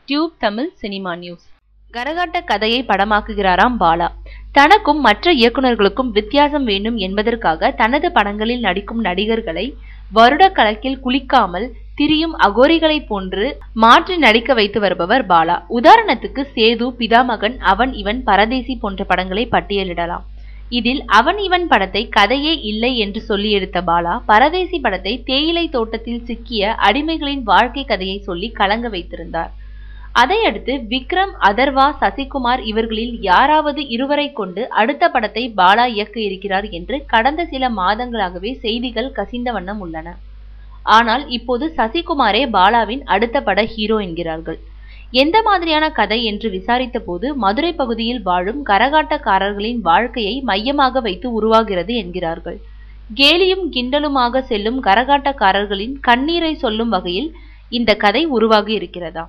Tube Tamil cinema news. கரகாட்ட கதையை படமாக்குகிறாராம் பாலா. தனக்கும் மற்ற இயக்குநர்களுக்கும் வித்தியாசம் வேண்டும் என்பதற்காக தனது படங்களில் நடிக்கும் நடிகர்களை வருட கணக்கில் குளிக்காமல் திரியும் அகோரிகளை போன்று மாற்றி நடிக்க வைத்து வருபவர் பாலா. உதாரணத்துக்கு சேது, பிதாமகன், அவன் இவன், பரதேசி போன்ற படங்களை பட்டியலிடலாம். இதில் அவன் இவன் படத்தை கதையே இல்லை என்று சொல்லி எடுத்த பாலா, பரதேசி படத்தை தேயிலை தோட்டத்தில் சிக்கிய அடிமைகளின் வாழ்க்கை கதையை சொல்லி கலங்க வைத்திருந்தார். அதையடுத்து விக்ரம், அதர்வா, சசிகுமார் இவர்களில் யாராவது இருவரை கொண்டு அடுத்த படத்தை பாலா இயக்க இருக்கிறார் என்று கடந்த சில மாதங்களாகவே செய்திகள் கசிந்த வண்ணம் உள்ளன. ஆனால் இப்போது சசிகுமாரே பாலாவின் அடுத்த பட ஹீரோ என்கிறார்கள். எந்த மாதிரியான கதை என்று விசாரித்த போது மதுரை பகுதியில் வாழும் கரகாட்டக்காரர்களின் வாழ்க்கையை மையமாக வைத்து உருவாகிறது என்கிறார்கள். கேலியும் கிண்டலுமாக செல்லும் கரகாட்டக்காரர்களின் கண்ணீரை சொல்லும் வகையில் இந்த கதை உருவாகி இருக்கிறதா?